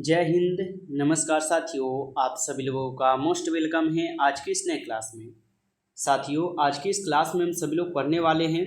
जय हिंद। नमस्कार साथियों, आप सभी लोगों का मोस्ट वेलकम है आज की इस नए क्लास में। साथियों, आज की इस क्लास में हम सभी लोग पढ़ने वाले हैं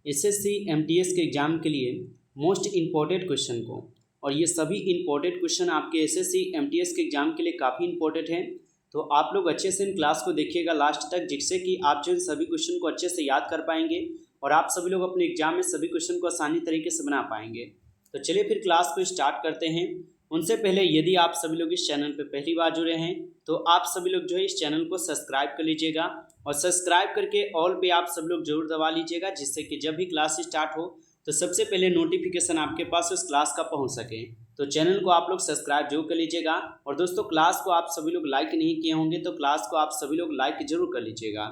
एसएससी एमटीएस के एग्ज़ाम के लिए मोस्ट इम्पोर्टेंट क्वेश्चन को। और ये सभी इम्पोर्टेंट क्वेश्चन आपके एसएससी एमटीएस के एग्ज़ाम के लिए काफ़ी इंपॉर्टेंट हैं। तो आप लोग अच्छे से इन क्लास को देखिएगा लास्ट तक, जिससे कि आप जो इन सभी क्वेश्चन को अच्छे से याद कर पाएंगे और आप सभी लोग अपने एग्जाम में सभी क्वेश्चन को आसानी तरीके से बना पाएंगे। तो चलिए फिर क्लास को स्टार्ट करते हैं। उनसे पहले यदि आप सभी लोग इस चैनल पर पहली बार जुड़े हैं तो आप सभी लोग जो है इस चैनल को सब्सक्राइब कर लीजिएगा और सब्सक्राइब करके ऑल पे आप सब लोग जरूर दबा लीजिएगा, जिससे कि जब भी क्लास स्टार्ट हो तो सबसे पहले नोटिफिकेशन आपके पास उस क्लास का पहुंच सके। तो चैनल को आप लोग सब्सक्राइब जरूर कर लीजिएगा। और दोस्तों, क्लास को आप सभी लोग लाइक नहीं किए होंगे तो क्लास को आप सभी लोग लाइक जरूर कर लीजिएगा।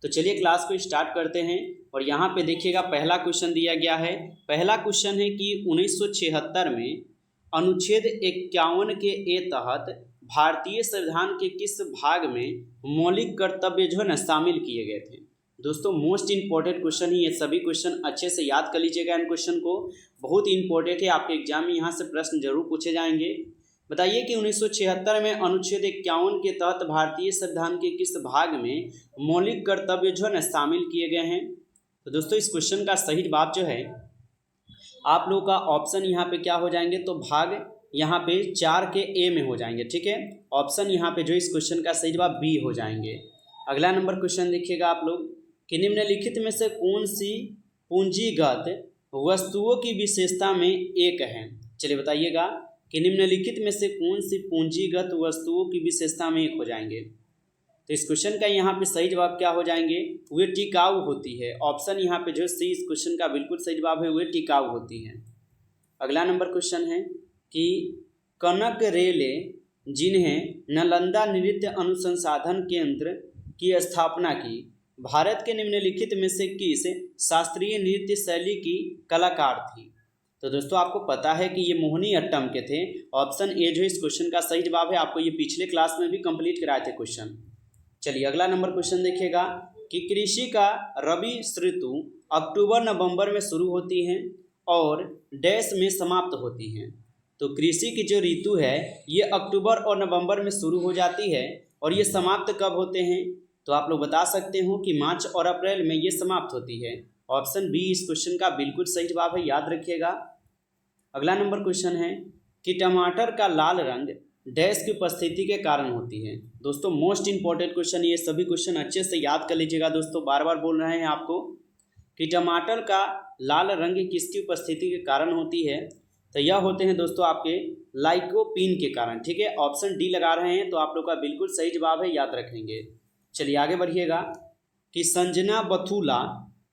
तो चलिए क्लास को स्टार्ट करते हैं। और यहाँ पे देखिएगा पहला क्वेश्चन दिया गया है। पहला क्वेश्चन है कि 1976 में अनुच्छेद 51 के ए तहत भारतीय संविधान के किस भाग में मौलिक कर्तव्य जो है ना शामिल किए गए थे। दोस्तों, मोस्ट इंपॉर्टेंट क्वेश्चन ही ये सभी क्वेश्चन अच्छे से याद कर लीजिएगा। इन क्वेश्चन को बहुत इंपॉर्टेंट है, आपके एग्जाम में यहाँ से प्रश्न जरूर पूछे जाएंगे। बताइए कि 1976 में अनुच्छेद 51 के तहत भारतीय संविधान के किस भाग में मौलिक कर्तव्य जो है ना शामिल किए गए हैं। तो दोस्तों, इस क्वेश्चन का सही जवाब जो है आप लोगों का ऑप्शन यहाँ पे क्या हो जाएंगे, तो भाग यहाँ पे 4 के ए में हो जाएंगे। ठीक है, ऑप्शन यहाँ पे जो इस क्वेश्चन का सही जवाब बी हो जाएंगे। अगला नंबर क्वेश्चन देखिएगा आप लोग कि निम्नलिखित में से कौन सी पूंजीगत वस्तुओं की विशेषता में एक है। चलिए बताइएगा कि निम्नलिखित में से कौन सी पूंजीगत वस्तुओं की विशेषता में एक हो जाएंगे। तो इस क्वेश्चन का यहाँ पे सही जवाब क्या हो जाएंगे, वे टिकाऊ होती है। ऑप्शन यहाँ पे जो सी इस क्वेश्चन का बिल्कुल सही जवाब है, वे टिकाऊ होती है। अगला नंबर क्वेश्चन है कि कनक रेले जिन्हें नालंदा नृत्य अनुसंधान केंद्र की स्थापना की, भारत के निम्नलिखित में से किस शास्त्रीय नृत्य शैली की कलाकार थी। तो दोस्तों, आपको पता है कि ये मोहिनी अट्टम के थे। ऑप्शन ए जो इस क्वेश्चन का सही जवाब है। आपको ये पिछले क्लास में भी कंप्लीट कराए थे क्वेश्चन। चलिए अगला नंबर क्वेश्चन देखिएगा कि कृषि का रबी ऋतु अक्टूबर नवंबर में शुरू होती है और डैश में समाप्त होती है। तो कृषि की जो ऋतु है ये अक्टूबर और नवंबर में शुरू हो जाती है और ये समाप्त कब होते हैं, तो आप लोग बता सकते हो कि मार्च और अप्रैल में ये समाप्त होती है। ऑप्शन बी इस क्वेश्चन का बिल्कुल सही जवाब है, याद रखिएगा। अगला नंबर क्वेश्चन है कि टमाटर का लाल रंग डैश की उपस्थिति के कारण होती है। दोस्तों, मोस्ट इंपॉर्टेंट क्वेश्चन, ये सभी क्वेश्चन अच्छे से याद कर लीजिएगा। दोस्तों, बार बार बोल रहे हैं आपको कि टमाटर का लाल रंग किसकी उपस्थिति के कारण होती है। तो यह होते हैं दोस्तों आपके लाइकोपीन के कारण। ठीक है, ऑप्शन डी लगा रहे हैं तो आप लोग का बिल्कुल सही जवाब है, याद रखेंगे। चलिए आगे बढ़िएगा कि संजना बथुला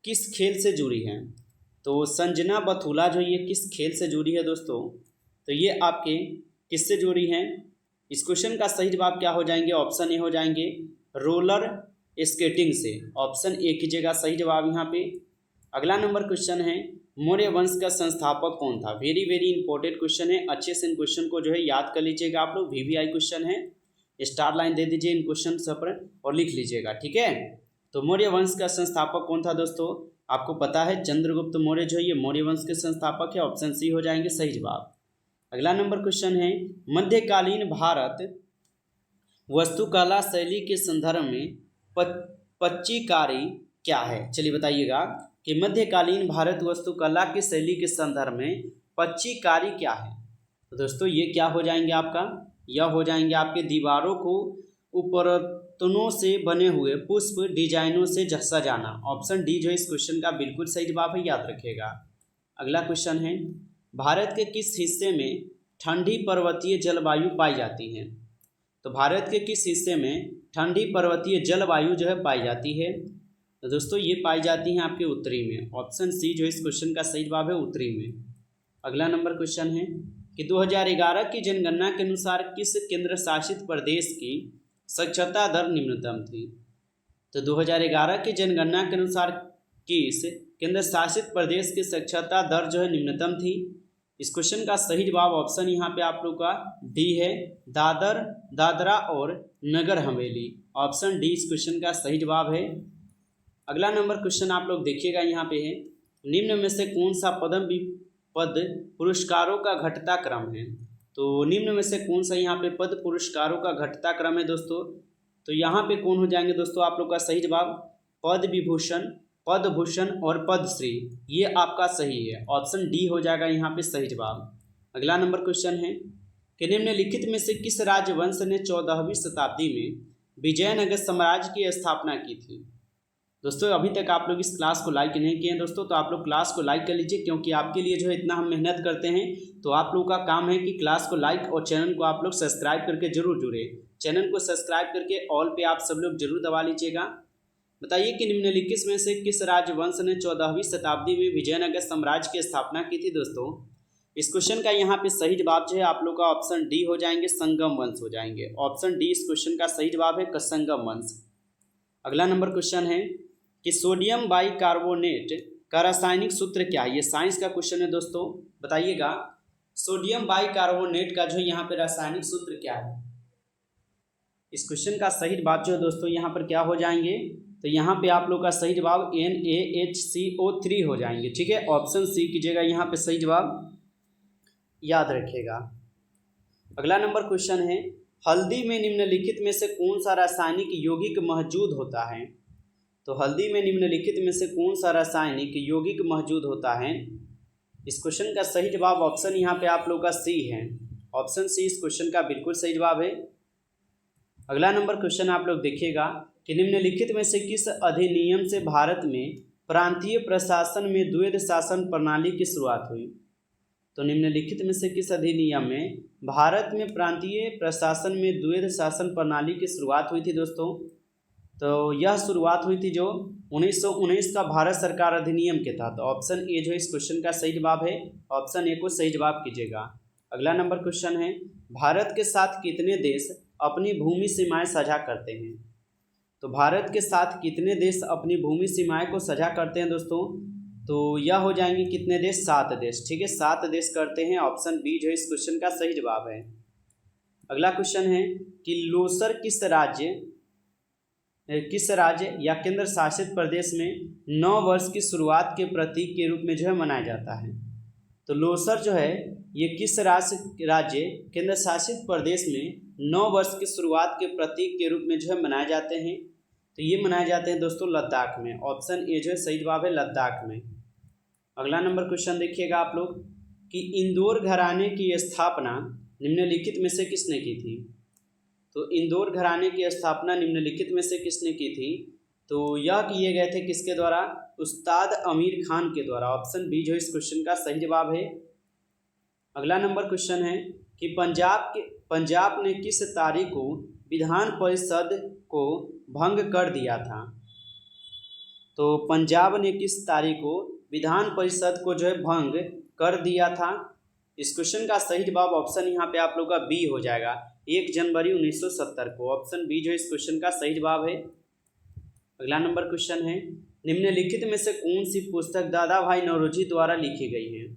किस खेल से जुड़ी है। तो संजना बथुला जो ये किस खेल से जुड़ी है दोस्तों, तो ये आपके किससे जुड़ी हैं। इस क्वेश्चन का सही जवाब क्या हो जाएंगे, ऑप्शन ए हो जाएंगे रोलर स्केटिंग से। ऑप्शन ए कीजिएगा सही जवाब यहाँ पे। अगला नंबर क्वेश्चन है मौर्य वंश का संस्थापक कौन था। वेरी वेरी इंपॉर्टेंट क्वेश्चन है, अच्छे से इन क्वेश्चन को जो है याद कर लीजिएगा आप लोग। वीवीआई क्वेश्चन है, स्टार लाइन दे दीजिए इन क्वेश्चन सब पर और लिख लीजिएगा। ठीक है, तो मौर्य वंश का संस्थापक कौन था दोस्तों, आपको पता है चंद्रगुप्त मौर्य जो ये मौर्य वंश के संस्थापक है। ऑप्शन सी हो जाएंगे सही जवाब। अगला नंबर क्वेश्चन है मध्यकालीन भारत वास्तुकला शैली के संदर्भ में पच्चीकारी क्या है। चलिए बताइएगा कि मध्यकालीन भारत वास्तुकला की शैली के संदर्भ में पच्चीकारी क्या है। तो दोस्तों, ये क्या हो जाएंगे आपका, यह हो जाएंगे आपके दीवारों को उपरतनों से बने हुए पुष्प डिजाइनों से सजाना। ऑप्शन डी जो इस क्वेश्चन का बिल्कुल सही जवाब है, याद रखिएगा। अगला क्वेश्चन है भारत के किस हिस्से में ठंडी पर्वतीय जलवायु पाई जाती है। तो भारत के किस हिस्से में ठंडी पर्वतीय जलवायु जो है पाई जाती है। तो दोस्तों, ये पाई जाती है आपके उत्तरी में। ऑप्शन सी जो इस क्वेश्चन का सही जवाब है, उत्तरी में। अगला नंबर क्वेश्चन है कि 2011 की जनगणना के अनुसार किस केंद्र शासित प्रदेश की साक्षरता दर निम्नतम थी। तो 2011 की जनगणना के अनुसार किस केंद्र शासित प्रदेश की साक्षरता दर जो है निम्नतम थी। इस क्वेश्चन का सही जवाब ऑप्शन यहाँ पे आप लोग का डी है, दादरा और नगर हवेली। ऑप्शन डी इस क्वेश्चन का सही जवाब है। अगला नंबर क्वेश्चन आप लोग देखिएगा यहाँ पे है निम्न में से कौन सा पद पुरस्कारों का घटता क्रम है। तो निम्न में से कौन सा यहाँ पे पद्म पुरस्कारों का घटता क्रम है दोस्तों? तो यहाँ पे कौन हो जाएंगे दोस्तों आप लोग का सही जवाब? पद्म विभूषण, पद्म भूषण और पद्मश्री, ये आपका सही है। ऑप्शन डी हो जाएगा यहाँ पे सही जवाब। अगला नंबर क्वेश्चन है कि निम्नलिखित में से किस राजवंश ने 14वीं शताब्दी में विजयनगर साम्राज्य की स्थापना की थी? दोस्तों अभी तक आप लोग इस क्लास को लाइक नहीं किए हैं दोस्तों, तो आप लोग क्लास को लाइक कर लीजिए, क्योंकि आपके लिए जो है इतना हम मेहनत करते हैं, तो आप लोगों का काम है कि क्लास को लाइक और चैनल को आप लोग सब्सक्राइब करके जरूर जुड़े। चैनल को सब्सक्राइब करके ऑल पे आप सब लोग जरूर दबा लीजिएगा। बताइए कि निम्नलिखित में से किस राजवंश ने 14वीं शताब्दी में विजयनगर साम्राज्य की स्थापना की थी? दोस्तों इस क्वेश्चन का यहाँ पे सही जवाब जो है आप लोग का ऑप्शन डी हो जाएंगे, संगम वंश हो जाएंगे। ऑप्शन डी इस क्वेश्चन का सही जवाब है, संगम वंश। अगला नंबर क्वेश्चन है कि सोडियम बाइकार्बोनेट का रासायनिक सूत्र क्या है? ये साइंस का क्वेश्चन है दोस्तों, बताइएगा सोडियम बाइकार्बोनेट का जो यहाँ पे रासायनिक सूत्र क्या है? इस क्वेश्चन का सही जवाब जो है दोस्तों यहाँ पर क्या हो जाएंगे? तो यहाँ पे आप लोग का सही जवाब NaHCO3 हो जाएंगे। ठीक है, ऑप्शन सी कीजिएगा यहाँ पे सही जवाब, याद रखिएगा। अगला नंबर क्वेश्चन है हल्दी में निम्नलिखित में से कौन सा रासायनिक यौगिक मौजूद होता है? तो हल्दी में निम्नलिखित में से कौन सा रासायनिक यौगिक मौजूद होता है? इस क्वेश्चन का सही जवाब ऑप्शन यहाँ पे आप लोग का सी है। ऑप्शन सी इस क्वेश्चन का बिल्कुल सही जवाब है। अगला नंबर क्वेश्चन आप लोग देखिएगा कि निम्नलिखित में से किस अधिनियम से भारत में प्रांतीय प्रशासन में द्वैध शासन प्रणाली की शुरुआत हुई? तो निम्नलिखित में से किस अधिनियम में भारत में प्रांतीय प्रशासन में द्वैध शासन प्रणाली की शुरुआत हुई थी दोस्तों? तो यह शुरुआत हुई थी जो 1919 का भारत सरकार अधिनियम के तहत। ऑप्शन ए जो इस क्वेश्चन का सही जवाब है, ऑप्शन ए को सही जवाब कीजिएगा। अगला नंबर क्वेश्चन है भारत के साथ कितने देश अपनी भूमि सीमाएं साझा करते हैं? तो भारत के साथ कितने देश अपनी भूमि सीमाएं को साझा करते हैं दोस्तों? तो यह हो जाएंगे कितने देश? 7 देश। ठीक है, 7 देश करते हैं। ऑप्शन बी जो इस क्वेश्चन का सही जवाब है। अगला क्वेश्चन है कि लोसर किस राज्य या केंद्र शासित प्रदेश में 9 वर्ष की शुरुआत के प्रतीक के रूप में जो है मनाया जाता है? तो लोसर जो है ये किस राज्य केंद्र शासित प्रदेश में 9 वर्ष की शुरुआत के प्रतीक के रूप में जो है मनाए जाते हैं? तो ये मनाए जाते हैं दोस्तों लद्दाख में। ऑप्शन ए जो है सही जवाब है, लद्दाख में। अगला नंबर क्वेश्चन देखिएगा आप लोग कि इंदौर घराने की स्थापना निम्नलिखित में से किसने की थी? तो इंदौर घराने की स्थापना निम्नलिखित में से किसने की थी? तो यह किए गए थे किसके द्वारा? उस्ताद अमीर खान के द्वारा। ऑप्शन बी जो इस क्वेश्चन का सही जवाब है। अगला नंबर क्वेश्चन है कि पंजाब ने किस तारीख को विधान परिषद को भंग कर दिया था? तो पंजाब ने किस तारीख को विधान परिषद को जो है भंग कर दिया था? इस क्वेश्चन का सही जवाब ऑप्शन यहाँ पे आप लोग का बी हो जाएगा, 1 जनवरी 1970 को। ऑप्शन बी जो इस क्वेश्चन का सही जवाब है। अगला नंबर क्वेश्चन है निम्नलिखित में से कौन सी पुस्तक दादा भाई नौरोजी द्वारा लिखी गई है?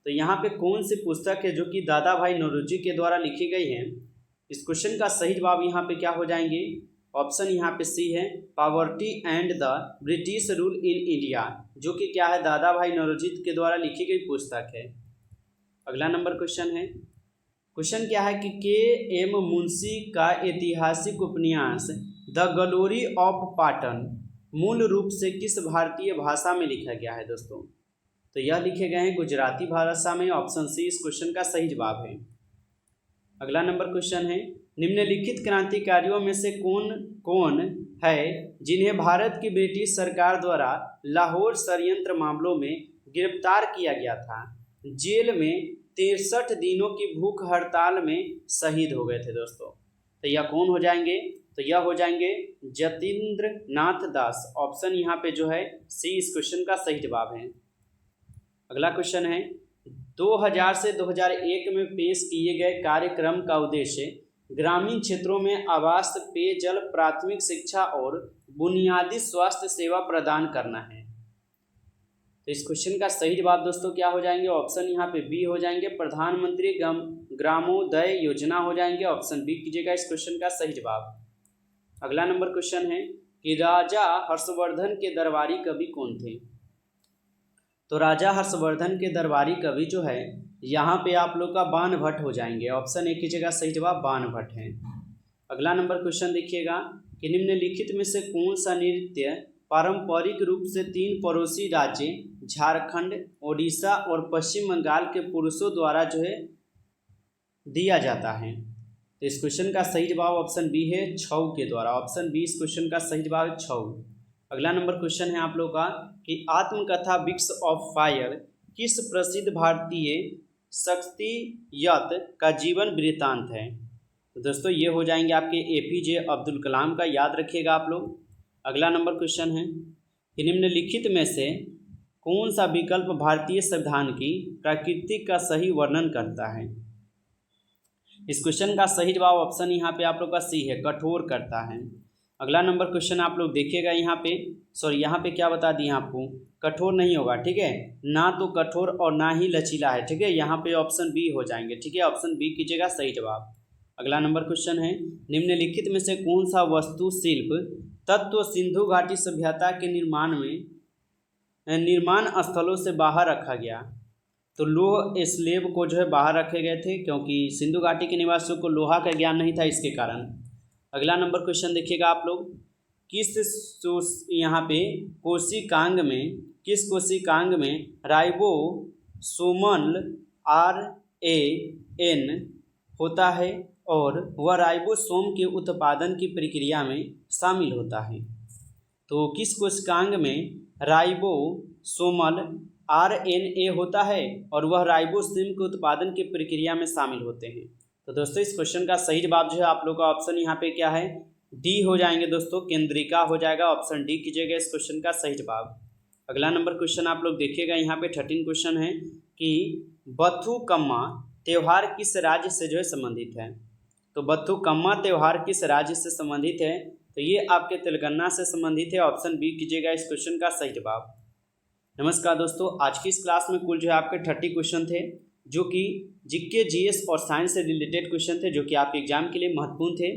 तो यहाँ पे कौन सी पुस्तक है जो कि दादा भाई नौरोजी के द्वारा लिखी गई है? इस क्वेश्चन का सही जवाब यहाँ पे क्या हो जाएंगे? ऑप्शन यहाँ पे सी है, poverty and the British rule in India, जो कि क्या है दादा भाई नौरोजी के द्वारा लिखी गई पुस्तक है। अगला नंबर क्वेश्चन है, क्वेश्चन क्या है कि के.एम. मुंशी का ऐतिहासिक उपन्यास द ग्लोरी ऑफ पाटन मूल रूप से किस भारतीय भाषा में लिखा गया है दोस्तों? तो यह लिखे गए हैं गुजराती भाषा में। ऑप्शन सी इस क्वेश्चन का सही जवाब है। अगला नंबर क्वेश्चन है निम्नलिखित क्रांतिकारियों में से कौन है जिन्हें भारत की ब्रिटिश सरकार द्वारा लाहौर षड्यंत्र मामलों में गिरफ्तार किया गया था, जेल में 63 दिनों की भूख हड़ताल में शहीद हो गए थे दोस्तों? तो यह कौन हो जाएंगे? तो यह हो जाएंगे जतीन्द्र नाथ दास। ऑप्शन यहाँ पे जो है सी इस क्वेश्चन का सही जवाब है। अगला क्वेश्चन है 2000 से 2001 में पेश किए गए कार्यक्रम का उद्देश्य ग्रामीण क्षेत्रों में आवास, पेयजल, प्राथमिक शिक्षा और बुनियादी स्वास्थ्य सेवा प्रदान करना है। तो इस क्वेश्चन का सही जवाब दोस्तों क्या हो जाएंगे? ऑप्शन यहाँ पे बी हो जाएंगे, प्रधानमंत्री ग्रामोदय योजना हो जाएंगे। ऑप्शन बी कीजिएगा इस क्वेश्चन का सही जवाब। अगला नंबर क्वेश्चन है कि राजा हर्षवर्धन के दरबारी कवि कौन थे? तो राजा हर्षवर्धन के दरबारी कवि जो है यहाँ पे आप लोग का बाणभट्ट हो जाएंगे। ऑप्शन ए की जगह सही जवाब बाणभट्ट है। अगला नंबर क्वेश्चन देखिएगा कि निम्नलिखित में से कौन सा नृत्य पारंपरिक रूप से 3 पड़ोसी राज्य झारखंड, ओडिशा और पश्चिम बंगाल के पुरुषों द्वारा जो है दिया जाता है। तो इस क्वेश्चन का सही जवाब ऑप्शन बी है, छऊ के द्वारा। ऑप्शन बी इस क्वेश्चन का सही जवाब है, छऊ। अगला नंबर क्वेश्चन है आप लोग का कि आत्मकथा विक्स ऑफ फायर किस प्रसिद्ध भारतीय शख्सियत का जीवन वृत्तांत है। तो दोस्तों ये हो जाएंगे आपके एपीजे अब्दुल कलाम का, याद रखिएगा आप लोग। अगला नंबर क्वेश्चन है कि निम्नलिखित में से कौन सा विकल्प भारतीय संविधान की प्रकृति का सही वर्णन करता है। इस क्वेश्चन का सही जवाब ऑप्शन यहाँ पे आप लोग का सी है, कठोर करता है। अगला नंबर क्वेश्चन आप लोग देखिएगा यहाँ पे, सॉरी यहाँ पे क्या बता दिए आपको, कठोर नहीं होगा, ठीक है, ना तो कठोर और ना ही लचीला है, ठीक है। यहाँ पे ऑप्शन बी हो जाएंगे, ठीक है, ऑप्शन बी कीजिएगा सही जवाब। अगला नंबर क्वेश्चन है निम्नलिखित में से कौन सा वास्तुशिल्प तत्व सिंधु घाटी सभ्यता के निर्माण स्थलों से बाहर रखा गया। तो लोह स्लेब को जो है बाहर रखे गए थे, क्योंकि सिंधु घाटी के निवासियों को लोहा का ज्ञान नहीं था, इसके कारण। अगला नंबर क्वेश्चन देखिएगा आप लोग, यहाँ पे कोशिकांग में राइबोसोमल RNA होता है और वह राइबोसोम के उत्पादन की प्रक्रिया में शामिल होता है। तो किस कोशिकांग में राइबोसोमल RNA होता है और वह राइबोसोम के उत्पादन की प्रक्रिया में शामिल होते हैं। तो दोस्तों इस क्वेश्चन का सही जवाब जो है आप लोग का ऑप्शन यहाँ पे क्या है, डी हो जाएंगे दोस्तों, केंद्रिका हो जाएगा। ऑप्शन डी कीजिएगा इस क्वेश्चन का सही जवाब। अगला नंबर क्वेश्चन आप लोग देखिएगा, यहाँ पे 13 क्वेश्चन है कि बथुकम्मा त्यौहार किस राज्य से जो है संबंधित है। तो बथुकम्मा त्यौहार किस राज्य से संबंधित है, तो ये आपके तेलंगाना से संबंधित है। ऑप्शन बी कीजिएगा इस क्वेश्चन का सही जवाब। नमस्कार दोस्तों, आज की इस क्लास में कुल जो है आपके 30 क्वेश्चन थे, जो कि जीके, जीएस और साइंस से रिलेटेड क्वेश्चन थे, जो कि आपके एग्जाम के लिए महत्वपूर्ण थे।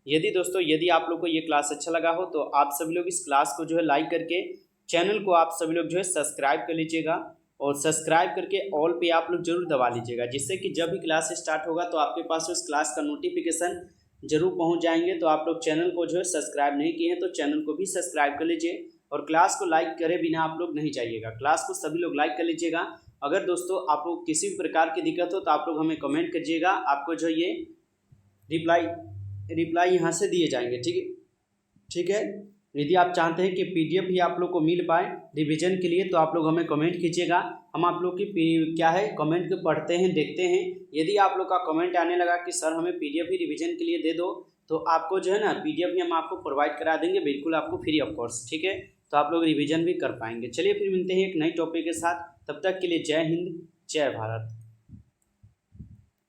यदि आप लोग को ये क्लास अच्छा लगा हो तो आप सभी लोग इस क्लास को जो है लाइक करके चैनल को आप सभी लोग जो है सब्सक्राइब कर लीजिएगा, और सब्सक्राइब करके ऑल पे आप लोग जरूर दबा लीजिएगा, जिससे कि जब भी क्लास स्टार्ट होगा तो आपके पास उस क्लास का नोटिफिकेशन जरूर पहुँच जाएंगे। तो आप लोग चैनल को जो है सब्सक्राइब नहीं किए हैं तो चैनल को भी सब्सक्राइब कर लीजिए, और क्लास को लाइक करे बिना आप लोग नहीं जाइएगा, क्लास को सभी लोग लाइक कर लीजिएगा। अगर दोस्तों आप लोग किसी भी प्रकार की दिक्कत हो तो आप लोग हमें कमेंट कीजिएगा, आपको जो ये रिप्लाई यहाँ से दिए जाएंगे, ठीक है। यदि आप चाहते हैं कि PDF भी आप लोग को मिल पाए रिवीजन के लिए तो आप लोग हमें कमेंट कीजिएगा, हम आप लोग की क्या है कमेंट को पढ़ते हैं, देखते हैं। यदि आप लोग का कमेंट आने लगा कि सर हमें PDF ही रिवीजन के लिए दे दो, तो आपको जो है ना PDF भी हम आपको प्रोवाइड करा देंगे, बिल्कुल आपको फ्री ऑफ कॉस्ट, ठीक है। तो आप लोग रिवीजन भी कर पाएंगे। चलिए फिर मिलते हैं एक नई टॉपिक के साथ, तब तक के लिए जय हिंद, जय भारत।